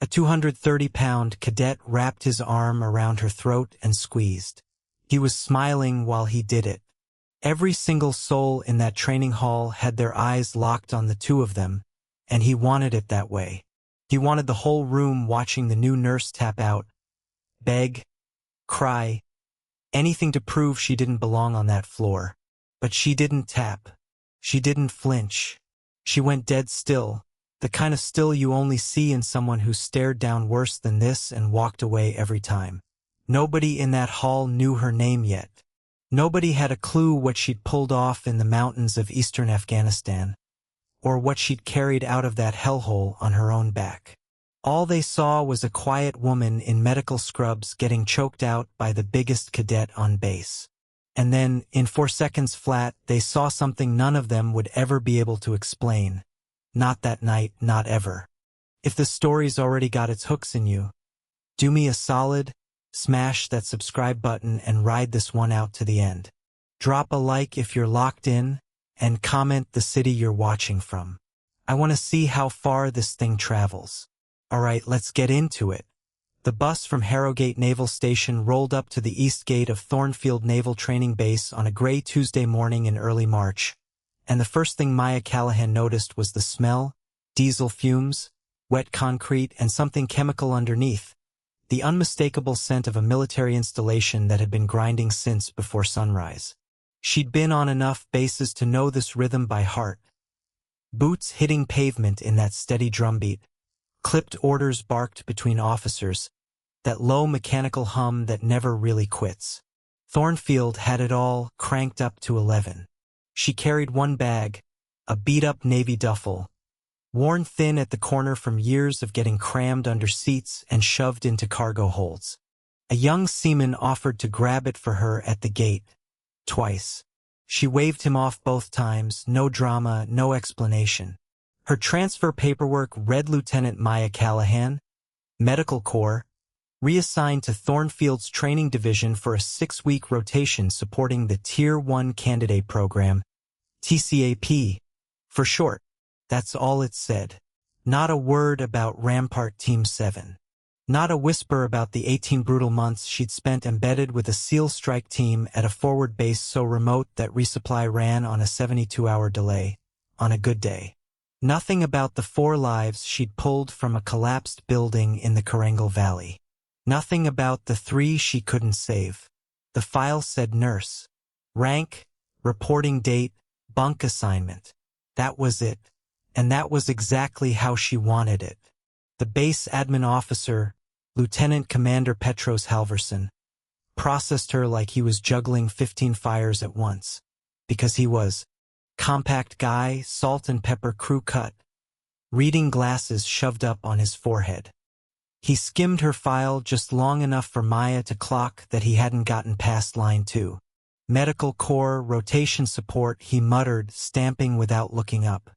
A 230-pound cadet wrapped his arm around her throat and squeezed. He was smiling while he did it. Every single soul in that training hall had their eyes locked on the two of them, and he wanted it that way. He wanted the whole room watching the new nurse tap out, beg, cry, anything to prove she didn't belong on that floor. But she didn't tap. She didn't flinch. She went dead still, the kind of still you only see in someone who stared down worse than this and walked away every time. Nobody in that hall knew her name yet. Nobody had a clue what she'd pulled off in the mountains of eastern Afghanistan, or what she'd carried out of that hellhole on her own back. All they saw was a quiet woman in medical scrubs getting choked out by the biggest cadet on base. And then, in 4 seconds flat, they saw something none of them would ever be able to explain. Not that night, not ever. If the story's already got its hooks in you, do me a solid, smash that subscribe button and ride this one out to the end. Drop a like if you're locked in, and comment the city you're watching from. I want to see how far this thing travels. Alright, let's get into it. The bus from Harrogate Naval Station rolled up to the east gate of Thornfield Naval Training Base on a gray Tuesday morning in early March, and the first thing Maya Callahan noticed was the smell, diesel fumes, wet concrete, and something chemical underneath, the unmistakable scent of a military installation that had been grinding since before sunrise. She'd been on enough bases to know this rhythm by heart. Boots hitting pavement in that steady drumbeat, clipped orders barked between officers, that low mechanical hum that never really quits. Thornfield had it all cranked up to 11. She carried one bag, a beat-up navy duffel, worn thin at the corner from years of getting crammed under seats and shoved into cargo holds. A young seaman offered to grab it for her at the gate, twice. She waved him off both times, no drama, no explanation. Her transfer paperwork read Lieutenant Maya Callahan, Medical Corps, reassigned to Thornfield's training division for a 6-week rotation supporting the Tier 1 Candidate Program, TCAP, for short. That's all it said. Not a word about Rampart Team 7. Not a whisper about the 18 brutal months she'd spent embedded with a SEAL strike team at a forward base so remote that resupply ran on a 72-hour delay, on a good day. Nothing about the 4 lives she'd pulled from a collapsed building in the Karangal Valley. Nothing about the 3 she couldn't save. The file said nurse. Rank, reporting date, bunk assignment. That was it. And that was exactly how she wanted it. The base admin officer, Lieutenant Commander Petros Halverson, processed her like he was juggling 15 fires at once. Because he was. Compact guy, salt and pepper crew cut, reading glasses shoved up on his forehead. He skimmed her file just long enough for Maya to clock that he hadn't gotten past line 2. Medical Corps, rotation support, he muttered, stamping without looking up.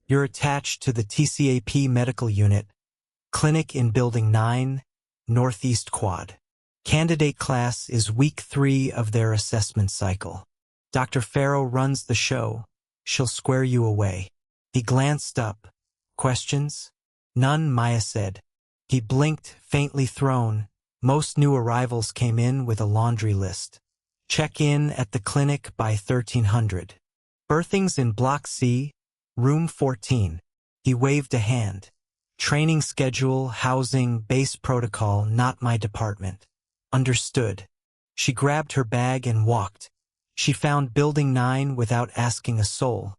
You're attached to the TCAP medical unit, clinic in Building 9, Northeast Quad. Candidate class is week 3 of their assessment cycle. Dr. Farrow runs the show. She'll square you away. He glanced up. Questions? None, Maya said. He blinked, faintly thrown. Most new arrivals came in with a laundry list. Check in at the clinic by 1300. Berthings in Block C, Room 14. He waved a hand. Training schedule, housing, base protocol, not my department. Understood. She grabbed her bag and walked. She found Building 9 without asking a soul.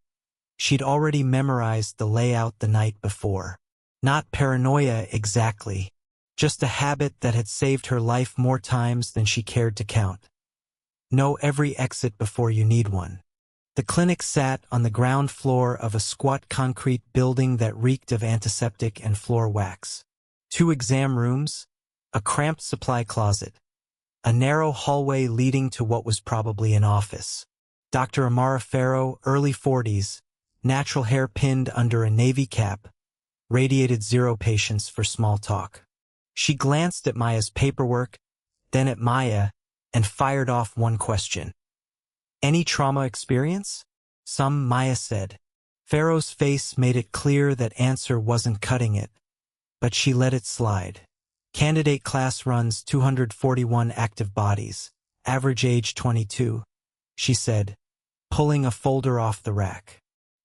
She'd already memorized the layout the night before. Not paranoia exactly, just a habit that had saved her life more times than she cared to count. Know every exit before you need one. The clinic sat on the ground floor of a squat concrete building that reeked of antiseptic and floor wax. 2 exam rooms, a cramped supply closet, a narrow hallway leading to what was probably an office. Dr. Amara Farrow, early 40s, natural hair pinned under a navy cap, radiated 0 patience for small talk. She glanced at Maya's paperwork, then at Maya, and fired off one question. Any trauma experience? Some, Maya said. Farrow's face made it clear that answer wasn't cutting it, but she let it slide. Candidate class runs 241 active bodies, average age 22, she said, pulling a folder off the rack.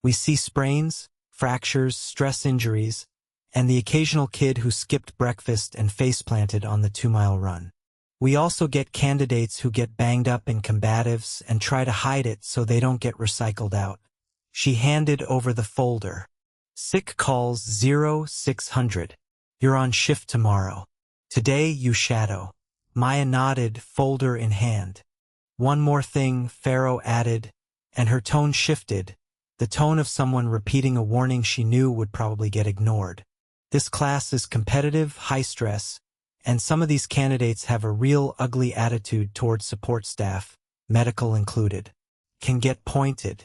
We see sprains, fractures, stress injuries, and the occasional kid who skipped breakfast and face-planted on the 2-mile run. We also get candidates who get banged up in combatives and try to hide it so they don't get recycled out. She handed over the folder. Sick calls 0600. You're on shift tomorrow. Today you shadow. Maya nodded, folder in hand. One more thing, Pharaoh added, and her tone shifted, the tone of someone repeating a warning she knew would probably get ignored. This class is competitive, high stress, and some of these candidates have a real ugly attitude towards support staff, medical included. Can get pointed.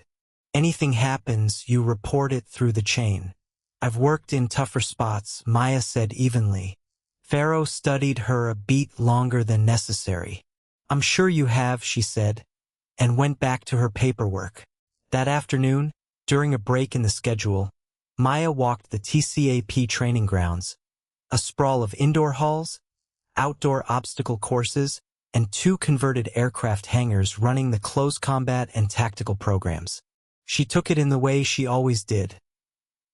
Anything happens, you report it through the chain. I've worked in tougher spots, Maya said evenly. Pharaoh studied her a beat longer than necessary. I'm sure you have, she said, and went back to her paperwork. That afternoon, during a break in the schedule, Maya walked the TCAP training grounds, a sprawl of indoor halls, outdoor obstacle courses, and 2 converted aircraft hangars running the close combat and tactical programs. She took it in the way she always did.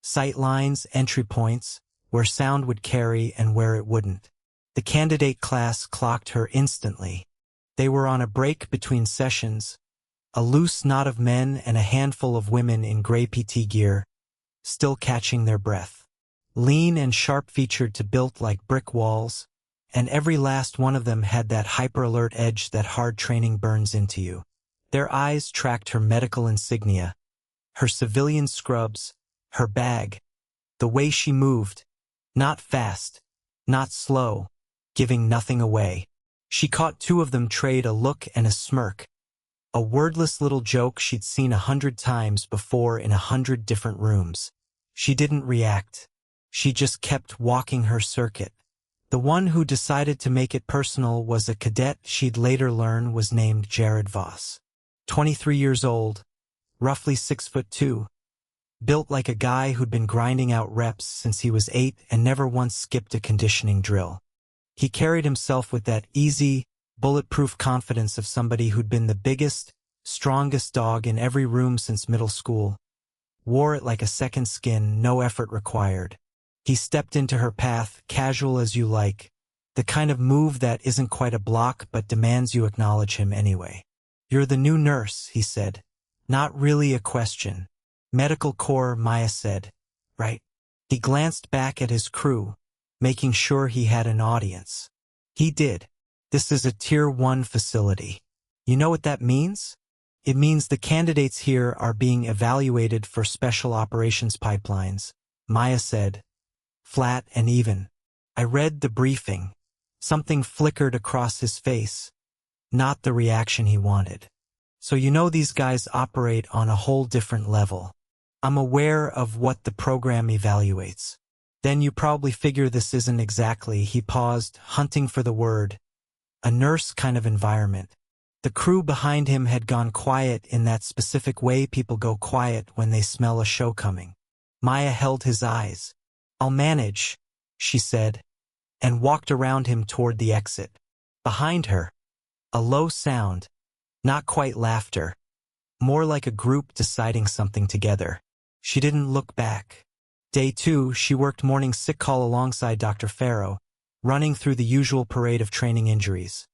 Sight lines, entry points, where sound would carry and where it wouldn't. The candidate class clocked her instantly. They were on a break between sessions, a loose knot of men and a handful of women in gray PT gear, still catching their breath. Lean and sharp-featured to built like brick walls, and every last one of them had that hyper-alert edge that hard training burns into you. Their eyes tracked her medical insignia, her civilian scrubs, her bag, the way she moved, not fast, not slow, giving nothing away. She caught 2 of them trade a look and a smirk, a wordless little joke she'd seen 100 times before in 100 different rooms. She didn't react. She just kept walking her circuit. The one who decided to make it personal was a cadet she'd later learn was named Jared Voss. 23 years old, roughly 6'2", built like a guy who'd been grinding out reps since he was 8 and never once skipped a conditioning drill. He carried himself with that easy, bulletproof confidence of somebody who'd been the biggest, strongest dog in every room since middle school. Wore it like a second skin, no effort required. He stepped into her path, casual as you like, the kind of move that isn't quite a block but demands you acknowledge him anyway. You're the new nurse, he said. Not really a question. Medical Corps, Maya said. Right? He glanced back at his crew, making sure he had an audience. He did. This is a Tier 1 facility. You know what that means? It means the candidates here are being evaluated for special operations pipelines, Maya said, flat and even. I read the briefing. Something flickered across his face. Not the reaction he wanted. So you know these guys operate on a whole different level. I'm aware of what the program evaluates. Then you probably figure this isn't exactly, he paused, hunting for the word, a nurse kind of environment. The crew behind him had gone quiet in that specific way people go quiet when they smell a show coming. Maya held his eyes. I'll manage, she said, and walked around him toward the exit. Behind her, a low sound, not quite laughter, more like a group deciding something together. She didn't look back. Day 2, she worked morning sick call alongside Dr. Pharaoh, running through the usual parade of training injuries.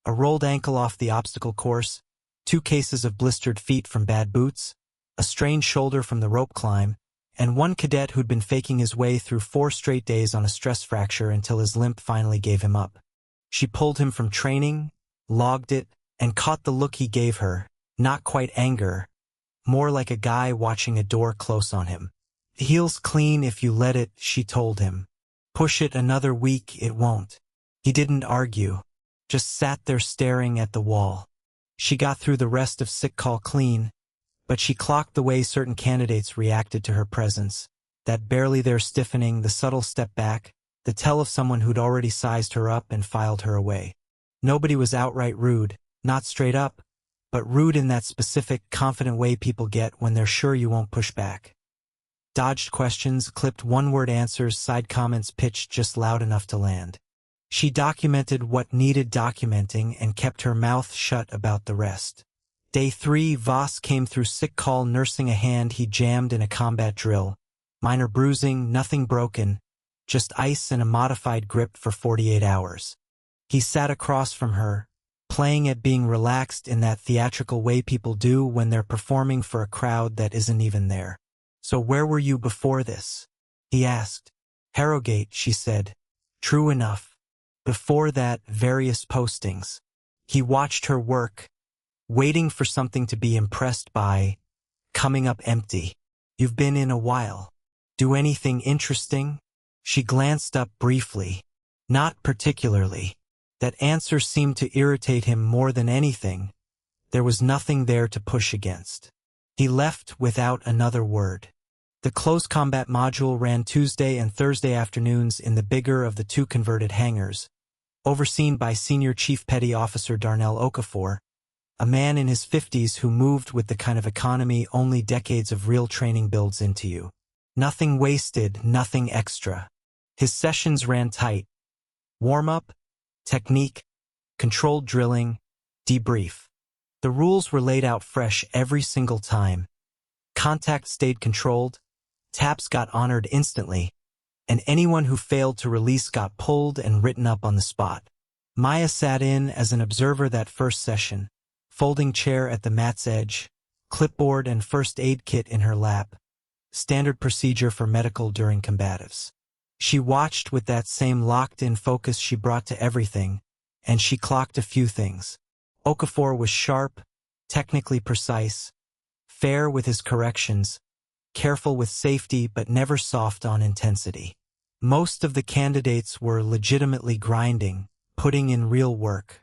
A rolled ankle off the obstacle course, 2 cases of blistered feet from bad boots, a strained shoulder from the rope climb, and 1 cadet who'd been faking his way through 4 straight days on a stress fracture until his limp finally gave him up. She pulled him from training, logged it, and caught the look he gave her, not quite anger, more like a guy watching a door close on him. The heel's clean if you let it, she told him. Push it another week, it won't. He didn't argue, just sat there staring at the wall. She got through the rest of sick call clean, but she clocked the way certain candidates reacted to her presence, that barely there stiffening, the subtle step back, the tell of someone who'd already sized her up and filed her away. Nobody was outright rude, not straight up, but rude in that specific, confident way people get when they're sure you won't push back. dodged questions, clipped one-word answers, side comments pitched just loud enough to land. She documented what needed documenting and kept her mouth shut about the rest. Day 3, Voss came through sick call nursing a hand he jammed in a combat drill. Minor bruising, nothing broken, just ice and a modified grip for 48 hours. He sat across from her, playing at being relaxed in that theatrical way people do when they're performing for a crowd that isn't even there. "So where were you before this?" he asked. "Harrogate," she said. "True enough. Before that, various postings." He watched her work, waiting for something to be impressed by, coming up empty. "You've been in a while. Do anything interesting?" She glanced up briefly. "Not particularly." That answer seemed to irritate him more than anything. There was nothing there to push against. He left without another word. The close combat module ran Tuesday and Thursday afternoons in the bigger of the two converted hangars, overseen by Senior Chief Petty Officer Darnell Okafor, a man in his 50s who moved with the kind of economy only decades of real training builds into you. Nothing wasted, nothing extra. His sessions ran tight. Warm-up, technique, controlled drilling, debrief. The rules were laid out fresh every single time. Contact stayed controlled, taps got honored instantly, and anyone who failed to release got pulled and written up on the spot. Maya sat in as an observer that first session, folding chair at the mat's edge, clipboard and first aid kit in her lap, standard procedure for medical during combatives. She watched with that same locked-in focus she brought to everything, and she clocked a few things. Okafor was sharp, technically precise, fair with his corrections, careful with safety but never soft on intensity. Most of the candidates were legitimately grinding, putting in real work.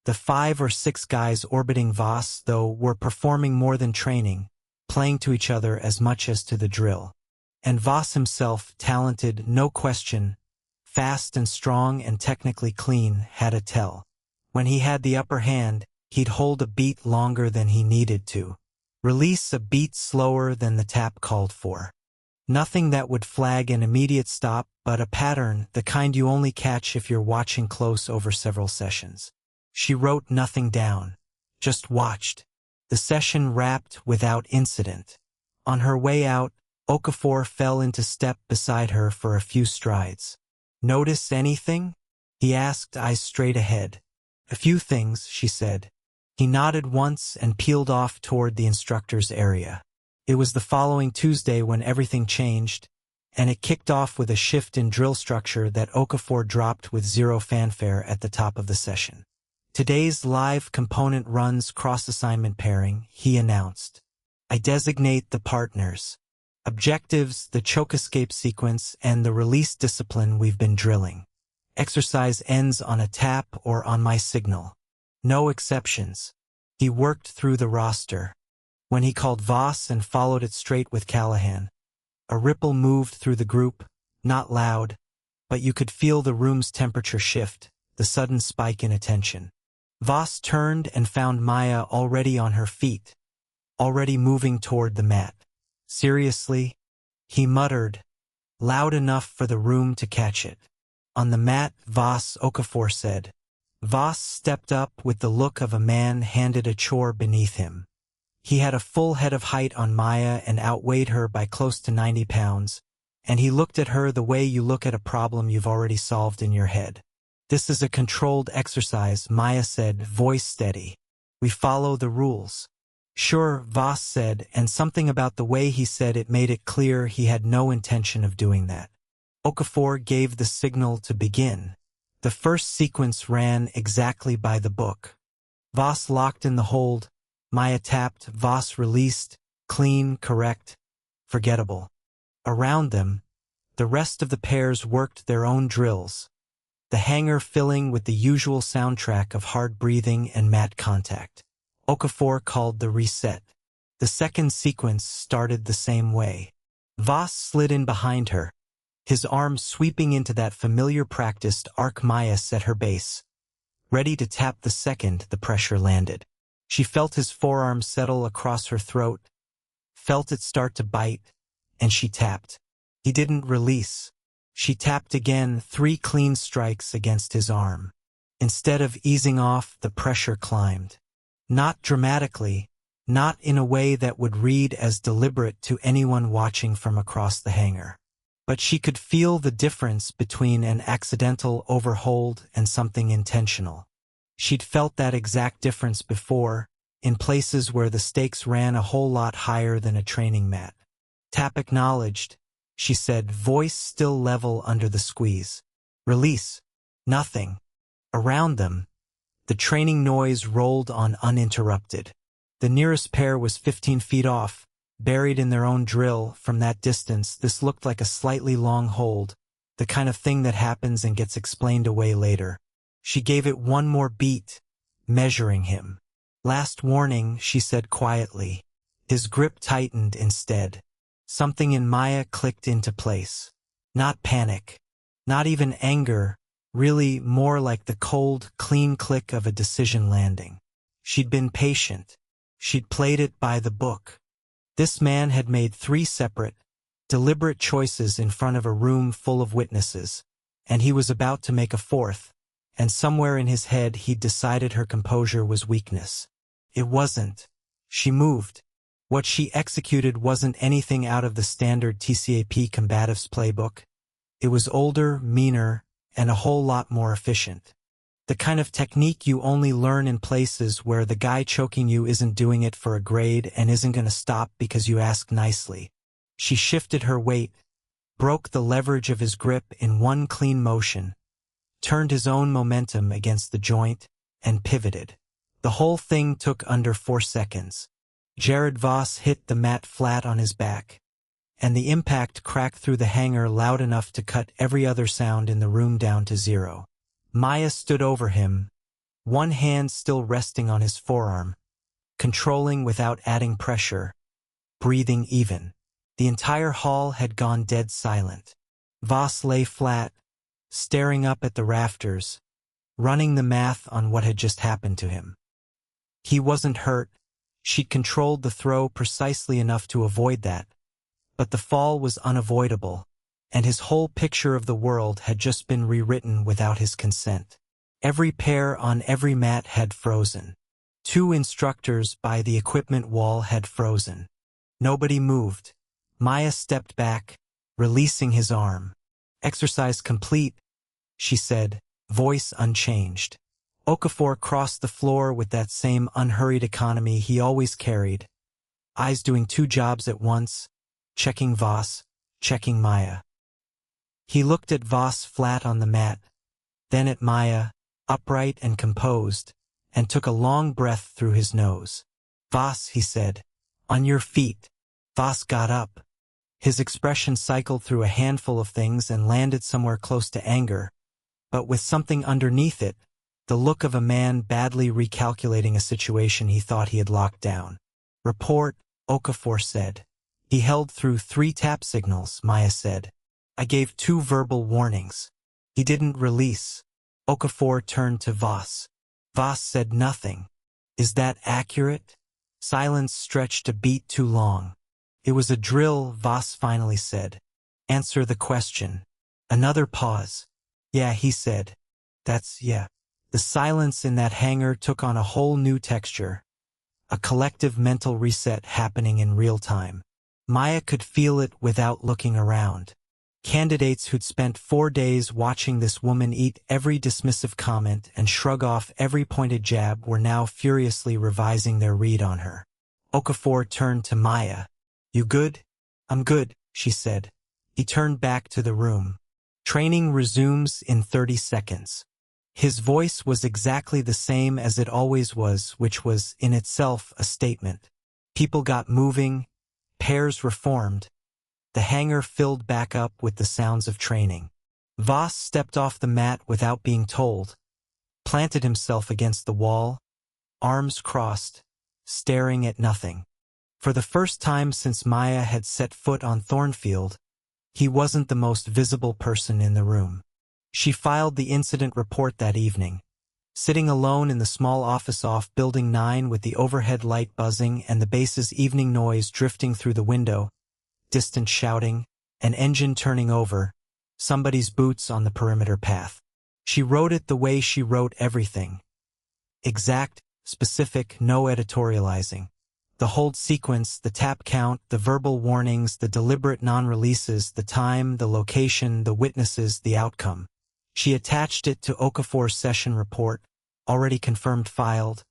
The 5 or 6 guys orbiting Voss, though, were performing more than training, playing to each other as much as to the drill. And Voss himself, talented, no question, fast and strong and technically clean, had a tell. When he had the upper hand, he'd hold a beat longer than he needed to. Release a beat slower than the tap called for. Nothing that would flag an immediate stop, but a pattern, the kind you only catch if you're watching close over several sessions. She wrote nothing down, just watched. The session wrapped without incident. On her way out, Okafor fell into step beside her for a few strides. "Notice anything?" he asked, eyes straight ahead. "A few things," she said. He nodded once and peeled off toward the instructor's area. It was the following Tuesday when everything changed, and it kicked off with a shift in drill structure that Okafor dropped with zero fanfare at the top of the session. "Today's live component runs cross-assignment pairing," he announced. "I designate the partners. Objectives, the choke escape sequence, and the release discipline we've been drilling. Exercise ends on a tap or on my signal. No exceptions." He worked through the roster. When he called Voss and followed it straight with Callahan, a ripple moved through the group, not loud, but you could feel the room's temperature shift, the sudden spike in attention. Voss turned and found Maya already on her feet, already moving toward the mat. "Seriously?" he muttered, loud enough for the room to catch it. "On the mat, Voss," Okafor said. Voss stepped up with the look of a man handed a chore beneath him. He had a full head of height on Maya and outweighed her by close to 90 pounds, and he looked at her the way you look at a problem you've already solved in your head. "This is a controlled exercise," Maya said, voice steady. "We follow the rules." "Sure," Voss said, and something about the way he said it made it clear he had no intention of doing that. Okafor gave the signal to begin. The first sequence ran exactly by the book. Voss locked in the hold, Maya tapped, Voss released, clean, correct, forgettable. Around them, the rest of the pairs worked their own drills, the hangar filling with the usual soundtrack of hard breathing and mat contact. Okafor called the reset. The second sequence started the same way. Voss slid in behind her, his arm sweeping into that familiar practiced arc. Maya set her base. Ready to tap the second the pressure landed. She felt his forearm settle across her throat, felt it start to bite, and she tapped. He didn't release. She tapped again, 3 clean strikes against his arm. Instead of easing off, the pressure climbed. Not dramatically, not in a way that would read as deliberate to anyone watching from across the hangar. But she could feel the difference between an accidental overhold and something intentional. She'd felt that exact difference before, in places where the stakes ran a whole lot higher than a training mat. Tap acknowledged, she said, voice still level under the squeeze. Release. Nothing. Around them, the training noise rolled on uninterrupted. The nearest pair was 15 feet off, buried in their own drill. From that distance, this looked like a slightly long hold, the kind of thing that happens and gets explained away later. She gave it one more beat, measuring him. Last warning, she said quietly. His grip tightened instead. Something in Maya clicked into place. Not panic. Not even anger. Really more like the cold, clean click of a decision landing. She'd been patient. She'd played it by the book. This man had made 3 separate, deliberate choices in front of a room full of witnesses, and he was about to make a 4th, and somewhere in his head he'd decided her composure was weakness. It wasn't. She moved. What she executed wasn't anything out of the standard TCAP combatives playbook. It was older, meaner, and a whole lot more efficient. The kind of technique you only learn in places where the guy choking you isn't doing it for a grade and isn't going to stop because you ask nicely. She shifted her weight, broke the leverage of his grip in one clean motion, turned his own momentum against the joint, and pivoted. The whole thing took under 4 seconds. Jared Voss hit the mat flat on his back, and the impact cracked through the hangar loud enough to cut every other sound in the room down to 0. Maya stood over him, one hand still resting on his forearm, controlling without adding pressure, breathing even. The entire hall had gone dead silent. Voss lay flat, staring up at the rafters, running the math on what had just happened to him. He wasn't hurt. She'd controlled the throw precisely enough to avoid that. But the fall was unavoidable, and his whole picture of the world had just been rewritten without his consent. Every pair on every mat had frozen. 2 instructors by the equipment wall had frozen. Nobody moved. Maya stepped back, releasing his arm. Exercise complete, she said, voice unchanged. Okafor crossed the floor with that same unhurried economy he always carried, eyes doing 2 jobs at once, checking Voss, checking Maya. He looked at Voss flat on the mat, then at Maya, upright and composed, and took a long breath through his nose. Voss, he said, on your feet. Voss got up. His expression cycled through a handful of things and landed somewhere close to anger, but with something underneath it, the look of a man badly recalculating a situation he thought he had locked down. Report, Okafor said. He held through 3 tap signals, Maya said. I gave 2 verbal warnings. He didn't release. Okafor turned to Voss. Voss said nothing. Is that accurate? Silence stretched a beat too long. It was a drill, Voss finally said. Answer the question. Another pause. Yeah, he said. Yeah. The silence in that hangar took on a whole new texture. A collective mental reset happening in real time. Maya could feel it without looking around. Candidates who'd spent 4 days watching this woman eat every dismissive comment and shrug off every pointed jab were now furiously revising their read on her. Okafor turned to Maya. You good? I'm good, she said. He turned back to the room. Training resumes in 30 seconds. His voice was exactly the same as it always was, which was, in itself, a statement. People got moving, pairs reformed. The hangar filled back up with the sounds of training. Voss stepped off the mat without being told, planted himself against the wall, arms crossed, staring at nothing. For the first time since Maya had set foot on Thornfield, he wasn't the most visible person in the room. She filed the incident report that evening. Sitting alone in the small office off Building 9 with the overhead light buzzing and the base's evening noise drifting through the window, distant shouting, an engine turning over, somebody's boots on the perimeter path. She wrote it the way she wrote everything. Exact, specific, no editorializing. The hold sequence, the tap count, the verbal warnings, the deliberate non-releases, the time, the location, the witnesses, the outcome. She attached it to Okafor's session report, already confirmed filed,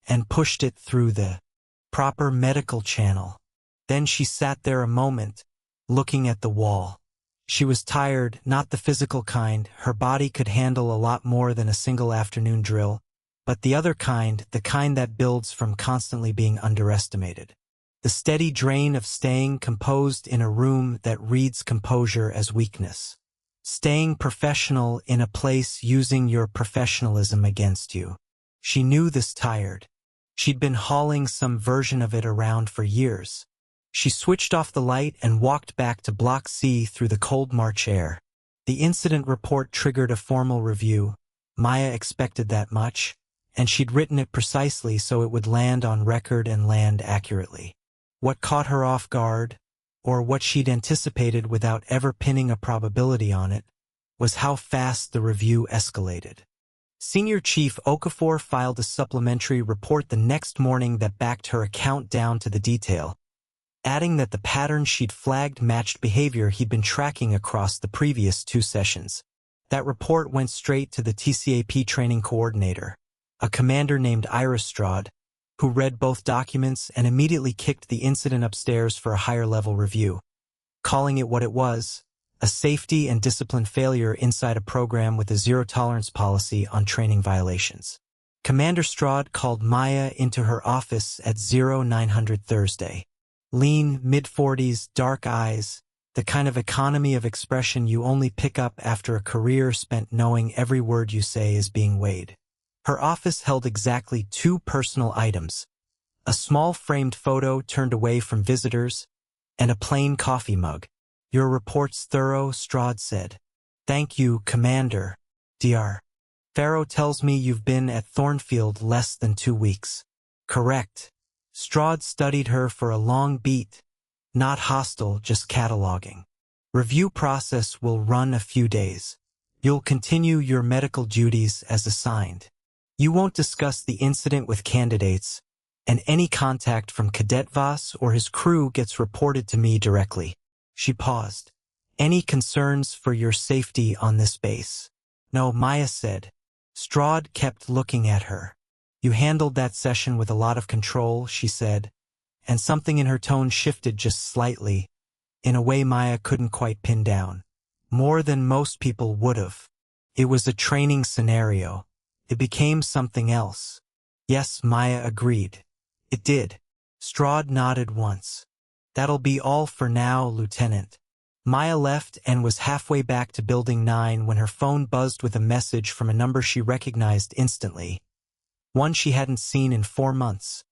and pushed it through the proper medical channel. Then she sat there a moment, looking at the wall. She was tired, not the physical kind. Her body could handle a lot more than a single afternoon drill, but the other kind, the kind that builds from constantly being underestimated. The steady drain of staying composed in a room that reads composure as weakness. Staying professional in a place using your professionalism against you. She knew this tired. She'd been hauling some version of it around for years. She switched off the light and walked back to Block C through the cold March air. The incident report triggered a formal review. Maya expected that much, and she'd written it precisely so it would land on record and land accurately. What caught her off guard, or what she'd anticipated without ever pinning a probability on it, was how fast the review escalated. Senior Chief Okafor filed a supplementary report the next morning that backed her account down to the detail, adding that the pattern she'd flagged matched behavior he'd been tracking across the previous 2 sessions. That report went straight to the TCAP training coordinator, a commander named Ira Strad, who read both documents and immediately kicked the incident upstairs for a higher-level review, calling it what it was, a safety and discipline failure inside a program with a zero-tolerance policy on training violations. Commander Strad called Maya into her office at 0900 Thursday. Lean, mid-40s, dark eyes, the kind of economy of expression you only pick up after a career spent knowing every word you say is being weighed. Her office held exactly 2 personal items, a small framed photo turned away from visitors, and a plain coffee mug. Your report's thorough, Strad said. Thank you, Commander. Dr. Farrow tells me you've been at Thornfield less than 2 weeks. Correct. Strad studied her for a long beat, not hostile, just cataloging. Review process will run a few days. You'll continue your medical duties as assigned. You won't discuss the incident with candidates, and any contact from Cadet Voss or his crew gets reported to me directly. She paused. Any concerns for your safety on this base? No, Maya said. Strad kept looking at her. You handled that session with a lot of control, she said, and something in her tone shifted just slightly, in a way Maya couldn't quite pin down. More than most people would have. It was a training scenario. It became something else. Yes, Maya agreed. It did. Strad nodded once. That'll be all for now, Lieutenant. Maya left and was halfway back to Building 9 when her phone buzzed with a message from a number she recognized instantly. One she hadn't seen in 4 months.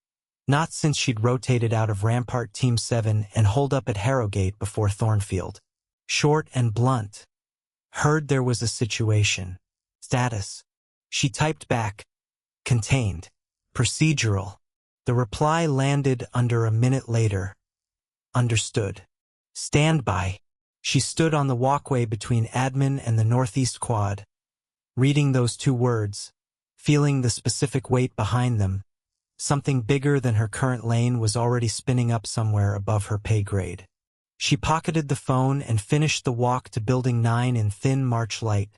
Not since she'd rotated out of Rampart Team 7 and holed up at Harrogate before Thornfield. Short and blunt. Heard there was a situation. Status. She typed back. Contained. Procedural. The reply landed under a minute later. Understood. Standby. She stood on the walkway between admin and the northeast quad, reading those 2 words, feeling the specific weight behind them. Something bigger than her current lane was already spinning up somewhere above her pay grade. She pocketed the phone and finished the walk to Building 9 in thin March light.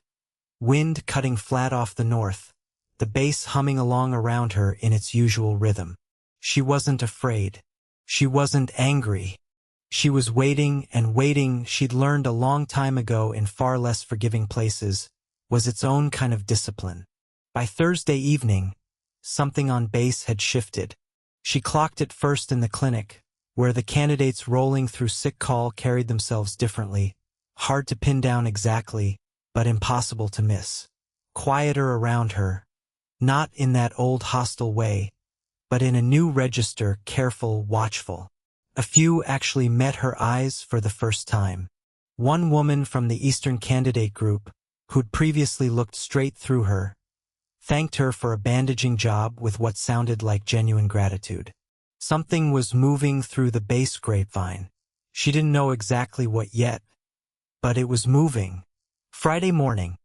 Wind cutting flat off the north, the bass humming along around her in its usual rhythm. She wasn't afraid. She wasn't angry. She was waiting, and waiting, she'd learned a long time ago in far less forgiving places, was its own kind of discipline. By Thursday evening, something on base had shifted. She clocked it first in the clinic, where the candidates rolling through sick call carried themselves differently, hard to pin down exactly, but impossible to miss. Quieter around her, not in that old hostile way, but in a new register, careful, watchful. A few actually met her eyes for the first time. One woman from the Eastern candidate group, who'd previously looked straight through her, thanked her for a bandaging job with what sounded like genuine gratitude. Something was moving through the base grapevine. She didn't know exactly what yet, but it was moving. Friday morning,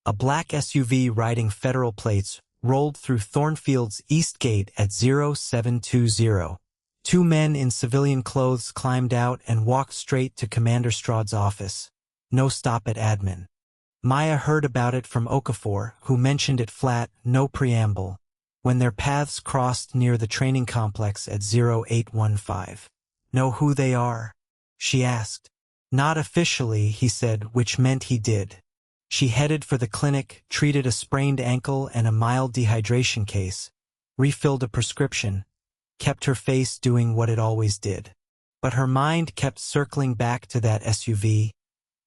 a black SUV riding federal plates rolled through Thornfield's East Gate at 0720. Two men in civilian clothes climbed out and walked straight to Commander Strahd's office. No stop at admin. Maya heard about it from Okafor, who mentioned it flat, no preamble, when their paths crossed near the training complex at 0815. Know who they are? She asked. Not officially, he said, which meant he did. She headed for the clinic, treated a sprained ankle and a mild dehydration case, refilled a prescription, kept her face doing what it always did. But her mind kept circling back to that SUV,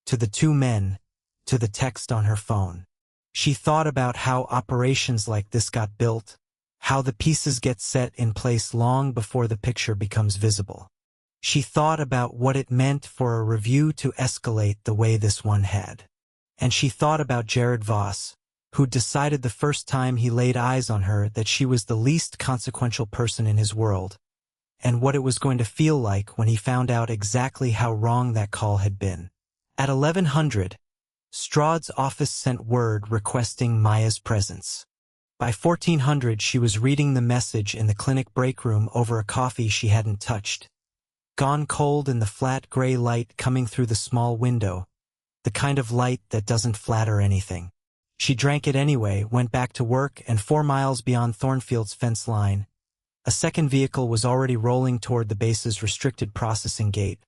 to the two men, to the text on her phone. She thought about how operations like this got built, how the pieces get set in place long before the picture becomes visible. She thought about what it meant for a review to escalate the way this one had. And she thought about Jared Voss, who'd decided the first time he laid eyes on her that she was the least consequential person in his world, and what it was going to feel like when he found out exactly how wrong that call had been. At 1100, Strahd's office sent word requesting Maya's presence. By 1400, she was reading the message in the clinic break room over a coffee she hadn't touched. Gone cold in the flat gray light coming through the small window, the kind of light that doesn't flatter anything. She drank it anyway, went back to work, and 4 miles beyond Thornfield's fence line, a second vehicle was already rolling toward the base's restricted processing gate.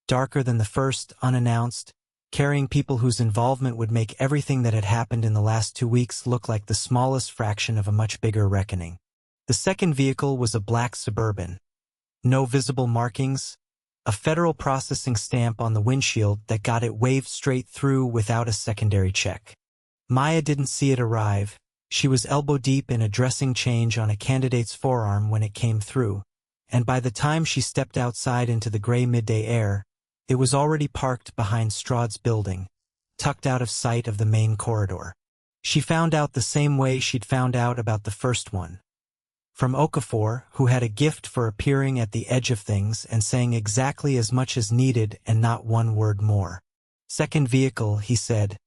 Darker than the first, unannounced, carrying people whose involvement would make everything that had happened in the last 2 weeks look like the smallest fraction of a much bigger reckoning. The second vehicle was a black Suburban. No visible markings, a federal processing stamp on the windshield that got it waved straight through without a secondary check. Maya didn't see it arrive. She was elbow-deep in a dressing change on a candidate's forearm when it came through, and by the time she stepped outside into the gray midday air, it was already parked behind Strahd's building, tucked out of sight of the main corridor. She found out the same way she'd found out about the first one. From Okafor, who had a gift for appearing at the edge of things and saying exactly as much as needed and not one word more. Second vehicle, he said,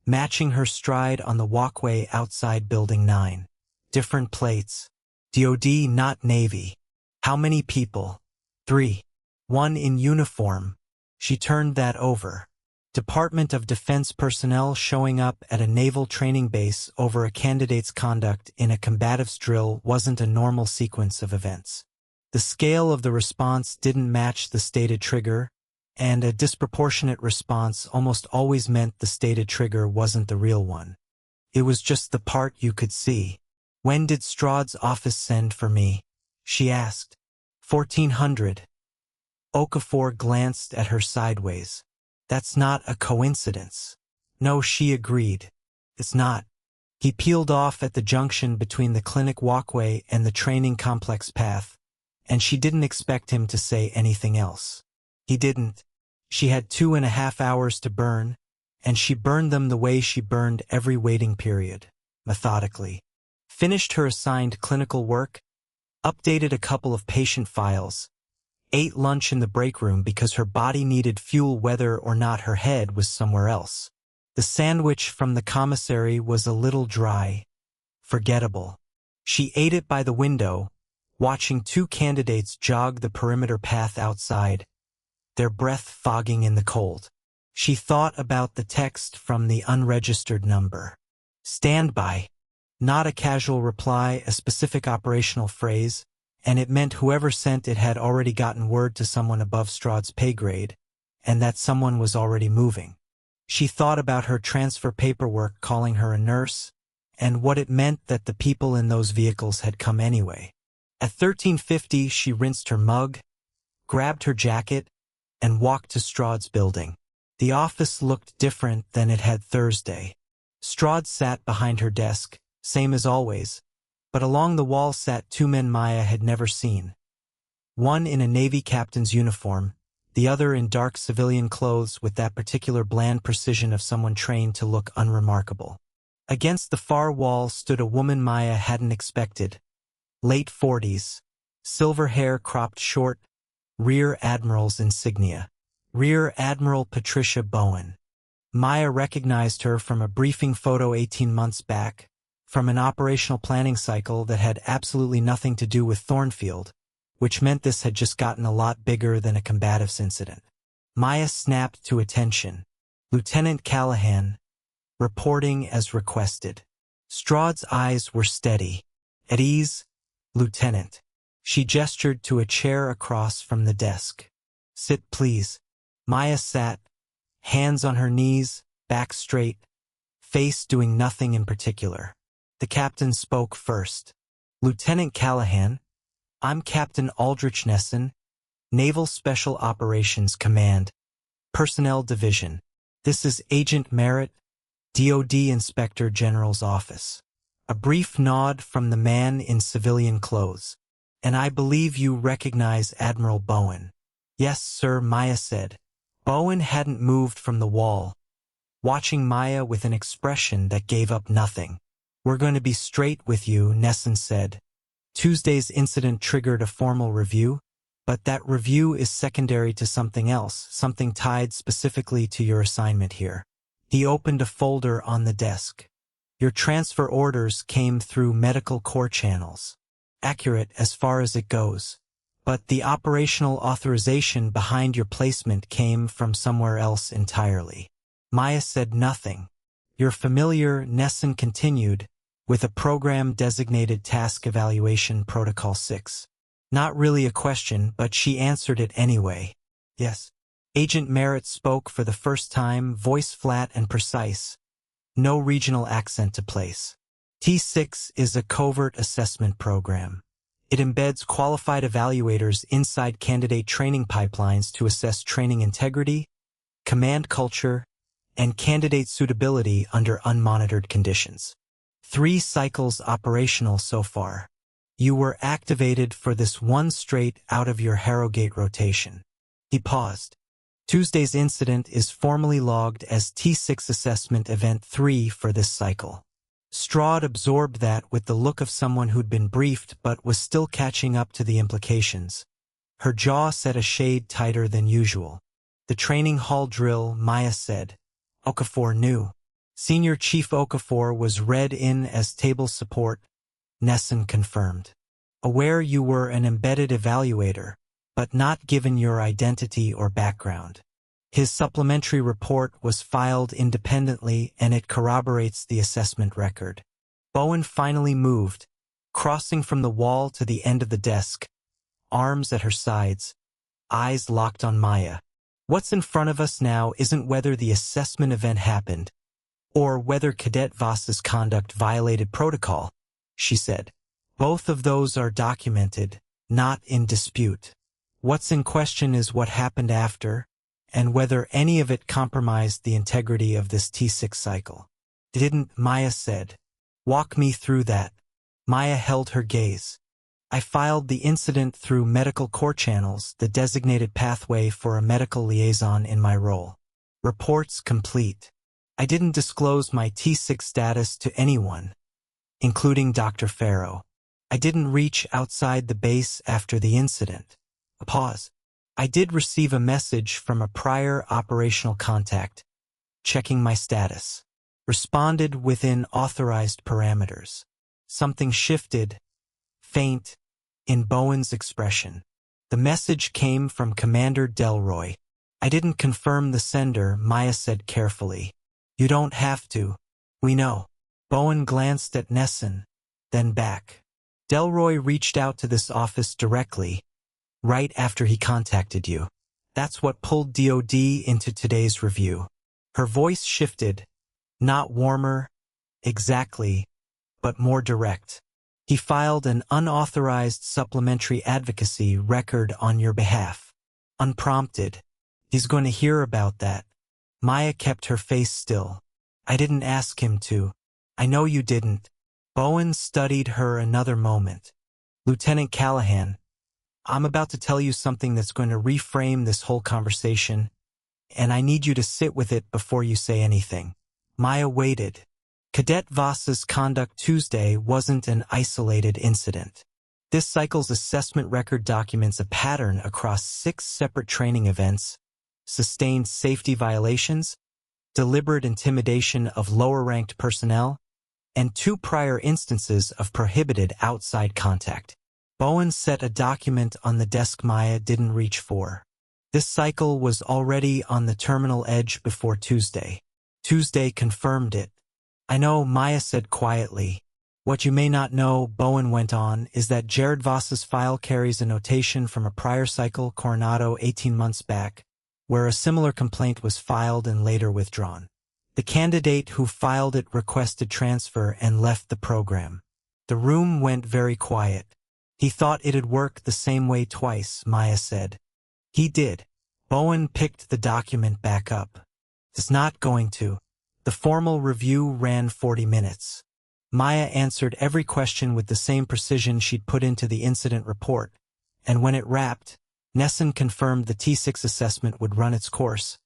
matching her stride on the walkway outside Building 9. Different plates. DoD, not Navy. How many people? 3. 1 in uniform. She turned that over. Department of Defense personnel showing up at a naval training base over a candidate's conduct in a combatives drill wasn't a normal sequence of events. The scale of the response didn't match the stated trigger, and a disproportionate response almost always meant the stated trigger wasn't the real one. It was just the part you could see. When did Strahd's office send for me? She asked. 1400. Okafor glanced at her sideways. That's not a coincidence. No, she agreed. It's not. He peeled off at the junction between the clinic walkway and the training complex path, and she didn't expect him to say anything else. He didn't. She had 2.5 hours to burn, and she burned them the way she burned every waiting period, methodically. Finished her assigned clinical work, updated a couple of patient files, ate lunch in the break room because her body needed fuel whether or not her head was somewhere else. The sandwich from the commissary was a little dry, forgettable. She ate it by the window, watching 2 candidates jog the perimeter path outside, their breath fogging in the cold. She thought about the text from the unregistered number. Standby. Not a casual reply, a specific operational phrase, and it meant whoever sent it had already gotten word to someone above Strahd's pay grade, and that someone was already moving. She thought about her transfer paperwork calling her a nurse, and what it meant that the people in those vehicles had come anyway. At 1350, she rinsed her mug, grabbed her jacket, and walked to Strahd's building. The office looked different than it had Thursday. Strahd sat behind her desk, same as always, but along the wall sat 2 men Maya had never seen. One in a Navy captain's uniform, the other in dark civilian clothes with that particular bland precision of someone trained to look unremarkable. Against the far wall stood a woman Maya hadn't expected. Late 40s, silver hair cropped short, rear admiral's insignia. Rear Admiral Patricia Bowen. Maya recognized her from a briefing photo 18 months back, from an operational planning cycle that had absolutely nothing to do with Thornfield, which meant this had just gotten a lot bigger than a combatives incident. Maya snapped to attention. Lieutenant Callahan, reporting as requested. Strahd's eyes were steady. At ease, Lieutenant. She gestured to a chair across from the desk. Sit, please. Maya sat, hands on her knees, back straight, face doing nothing in particular. The captain spoke first. Lieutenant Callahan, I'm Captain Aldrich Nesson, Naval Special Operations Command, Personnel Division. This is Agent Merritt, DoD Inspector General's office. A brief nod from the man in civilian clothes. And I believe you recognize Admiral Bowen. Yes, sir, Maya said. Bowen hadn't moved from the wall, watching Maya with an expression that gave up nothing. We're going to be straight with you, Nesson said. Tuesday's incident triggered a formal review, but that review is secondary to something else, something tied specifically to your assignment here. He opened a folder on the desk. Your transfer orders came through medical corps channels. Accurate as far as it goes. But the operational authorization behind your placement came from somewhere else entirely. Maya said nothing. Your familiar, Nesson continued, with a program-designated task evaluation Protocol 6. Not really a question, but she answered it anyway. Yes. Agent Merritt spoke for the first time, voice flat and precise. No regional accent to place. T6 is a covert assessment program. It embeds qualified evaluators inside candidate training pipelines to assess training integrity, command culture, and candidate suitability under unmonitored conditions. 3 cycles operational so far. You were activated for this one straight out of your Harrogate rotation. He paused. Tuesday's incident is formally logged as T6 Assessment Event 3 for this cycle. Strahd absorbed that with the look of someone who'd been briefed but was still catching up to the implications. Her jaw set a shade tighter than usual. The training hall drill, Maya said. Okafor knew. Senior Chief Okafor was read in as table support, Nesson confirmed. Aware you were an embedded evaluator, but not given your identity or background. His supplementary report was filed independently and it corroborates the assessment record. Bowen finally moved, crossing from the wall to the end of the desk, arms at her sides, eyes locked on Maya. What's in front of us now isn't whether the assessment event happened, or whether Cadet Voss's conduct violated protocol, she said. Both of those are documented, not in dispute. What's in question is what happened after, and whether any of it compromised the integrity of this T6 cycle. Didn't, Maya said. Walk me through that. Maya held her gaze. I filed the incident through medical corps channels, the designated pathway for a medical liaison in my role. Reports complete. I didn't disclose my T6 status to anyone, including Dr. Farrow. I didn't reach outside the base after the incident. A pause. I did receive a message from a prior operational contact, checking my status. Responded within authorized parameters. Something shifted, faint, in Bowen's expression. The message came from Commander Delroy. I didn't confirm the sender, Maya said carefully. You don't have to. We know. Bowen glanced at Nesson, then back. Delroy reached out to this office directly, right after he contacted you. That's what pulled DoD into today's review. Her voice shifted, not warmer, exactly, but more direct. He filed an unauthorized supplementary advocacy record on your behalf. Unprompted. He's going to hear about that. Maya kept her face still. I didn't ask him to. I know you didn't. Bowen studied her another moment. Lieutenant Callahan, I'm about to tell you something that's going to reframe this whole conversation, and I need you to sit with it before you say anything. Maya waited. Cadet Voss's conduct Tuesday wasn't an isolated incident. This cycle's assessment record documents a pattern across 6 separate training events, sustained safety violations, deliberate intimidation of lower-ranked personnel, and 2 prior instances of prohibited outside contact. Bowen set a document on the desk Maya didn't reach for. This cycle was already on the terminal edge before Tuesday. Tuesday confirmed it. "I know," Maya said quietly. "What you may not know," Bowen went on, "is that Jared Voss's file carries a notation from a prior cycle, Coronado, 18 months back, where a similar complaint was filed and later withdrawn. The candidate who filed it requested transfer and left the program." The room went very quiet. "He thought it'd work the same way twice," Maya said. "He did." Bowen picked the document back up. "It's not going to." The formal review ran 40 minutes. Maya answered every question with the same precision she'd put into the incident report, and when it wrapped, Nesson confirmed the T6 assessment would run its course.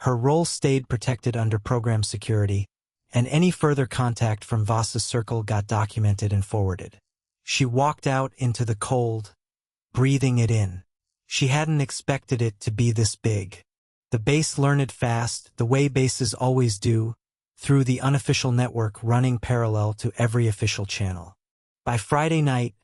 Her role stayed protected under program security, and any further contact from Voss's circle got documented and forwarded. She walked out into the cold, breathing it in. She hadn't expected it to be this big. The base learned fast, the way bases always do, through the unofficial network running parallel to every official channel. By Friday night,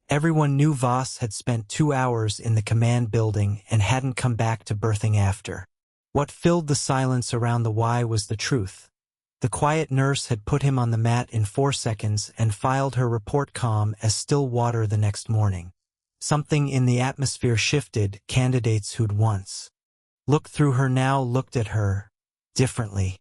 everyone knew Voss had spent 2 hours in the command building and hadn't come back to berthing after. What filled the silence around the why was the truth. The quiet nurse had put him on the mat in 4 seconds and filed her report calm as still water the next morning. Something in the atmosphere shifted. Candidates who'd once looked through her now looked at her differently.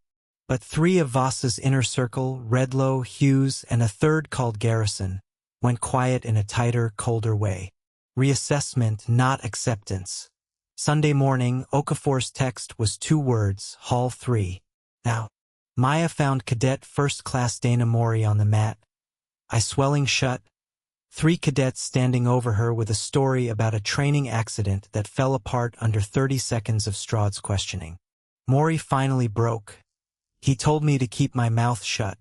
But 3 of Voss's inner circle, Redlow, Hughes, and a third called Garrison, went quiet in a tighter, colder way. Reassessment, not acceptance. Sunday morning, Okafor's text was 2 words, Hall 3. Now, Maya found Cadet First Class Dana Mori on the mat, eyes swelling shut, 3 cadets standing over her with a story about a training accident that fell apart under 30 seconds of Strahd's questioning. Mori finally broke. "He told me to keep my mouth shut.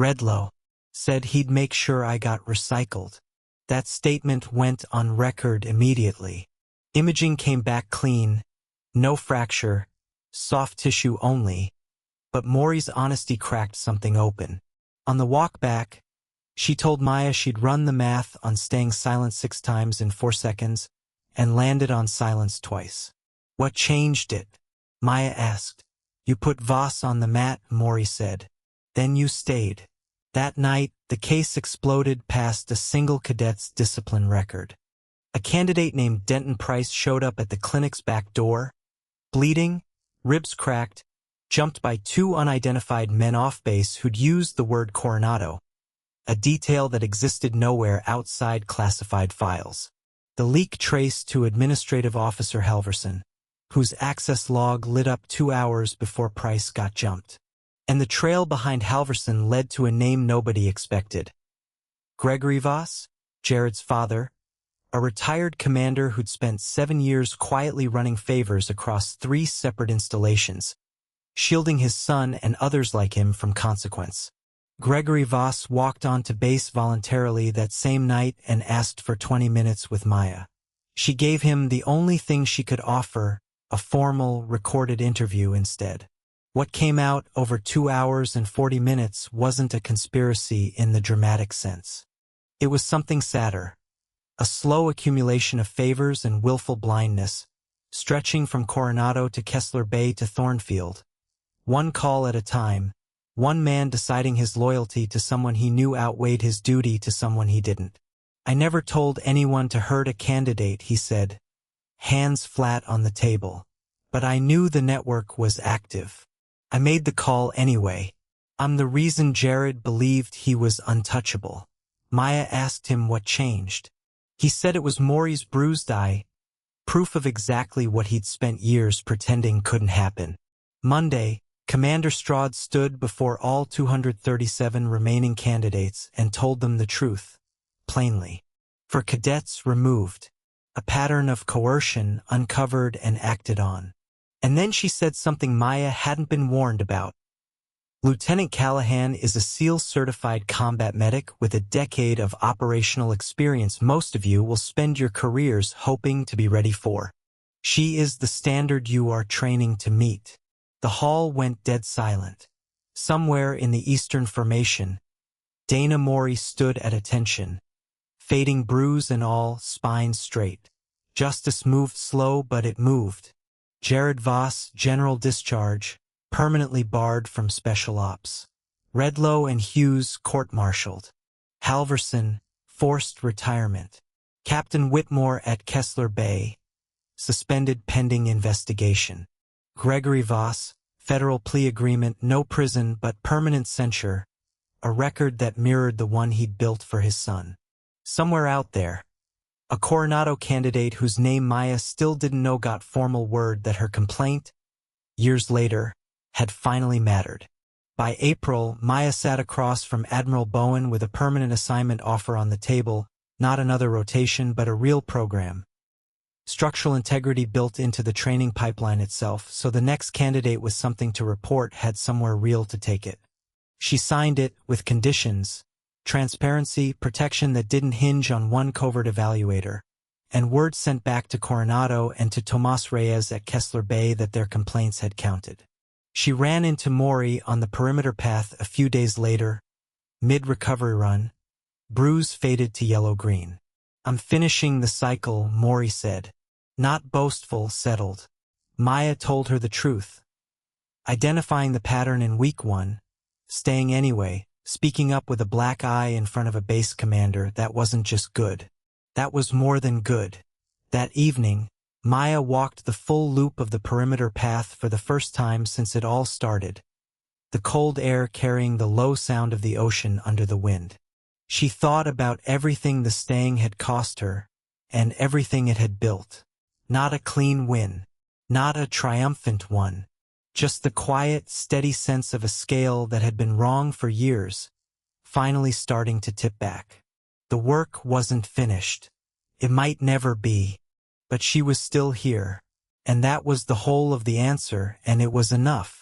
Redlow said he'd make sure I got recycled." That statement went on record immediately. Imaging came back clean, no fracture, soft tissue only, but Maury's honesty cracked something open. On the walk back, she told Maya she'd run the math on staying silent 6 times in 4 seconds and landed on silence twice. "What changed it?" Maya asked. "You put Voss on the mat," Maury said. "Then you stayed." That night, the case exploded past a single cadet's discipline record. A candidate named Denton Price showed up at the clinic's back door, bleeding, ribs cracked, jumped by 2 unidentified men off base who'd used the word Coronado, a detail that existed nowhere outside classified files. The leak traced to Administrative Officer Halverson, whose access log lit up 2 hours before Price got jumped. And the trail behind Halverson led to a name nobody expected. Gregory Voss, Jared's father, a retired commander who'd spent 7 years quietly running favors across 3 separate installations, shielding his son and others like him from consequence. Gregory Voss walked onto base voluntarily that same night and asked for 20 minutes with Maya. She gave him the only thing she could offer, a formal, recorded interview instead. What came out over 2 hours and 40 minutes wasn't a conspiracy in the dramatic sense. It was something sadder, a slow accumulation of favors and willful blindness, stretching from Coronado to Kessler Bay to Thornfield. One call at a time, one man deciding his loyalty to someone he knew outweighed his duty to someone he didn't. "I never told anyone to hurt a candidate," he said, hands flat on the table. "But I knew the network was active. I made the call anyway. I'm the reason Jared believed he was untouchable." Maya asked him what changed. He said it was Maury's bruised eye, proof of exactly what he'd spent years pretending couldn't happen. Monday, Commander Strahd stood before all 237 remaining candidates and told them the truth, plainly. For cadets removed, a pattern of coercion uncovered and acted on. And then she said something Maya hadn't been warned about. "Lieutenant Callahan is a SEAL-certified combat medic with a decade of operational experience most of you will spend your careers hoping to be ready for. She is the standard you are training to meet. The hall went dead silent. Somewhere in the eastern formation, Dana Mori stood at attention, fading bruise and all, spine straight. Justice moved slow, but it moved. Jared Voss, general discharge, permanently barred from special ops. Redlow and Hughes court-martialed. Halverson, forced retirement. Captain Whitmore at Kessler Bay, suspended pending investigation. Gregory Voss, federal plea agreement, no prison but permanent censure, a record that mirrored the one he'd built for his son. Somewhere out there, a Coronado candidate whose name Maya still didn't know got formal word that her complaint, years later, had finally mattered. By April, Maya sat across from Admiral Bowen with a permanent assignment offer on the table, not another rotation but a real program. Structural integrity built into the training pipeline itself, so the next candidate with something to report had somewhere real to take it. She signed it with conditions: transparency, protection that didn't hinge on one covert evaluator, and word sent back to Coronado and to Tomas Reyes at Kessler Bay that their complaints had counted. She ran into Mori on the perimeter path a few days later, mid-recovery run. Bruise faded to yellow-green. "I'm finishing the cycle," Mori said. Not boastful, settled. Maya told her the truth. Identifying the pattern in week 1, staying anyway, speaking up with a black eye in front of a base commander, that wasn't just good. That was more than good. That evening, Maya walked the full loop of the perimeter path for the first time since it all started, the cold air carrying the low sound of the ocean under the wind. She thought about everything the staying had cost her, and everything it had built. Not a clean win, not a triumphant one, just the quiet, steady sense of a scale that had been wrong for years, finally starting to tip back. The work wasn't finished. It might never be. But she was still here, and that was the whole of the answer, and it was enough.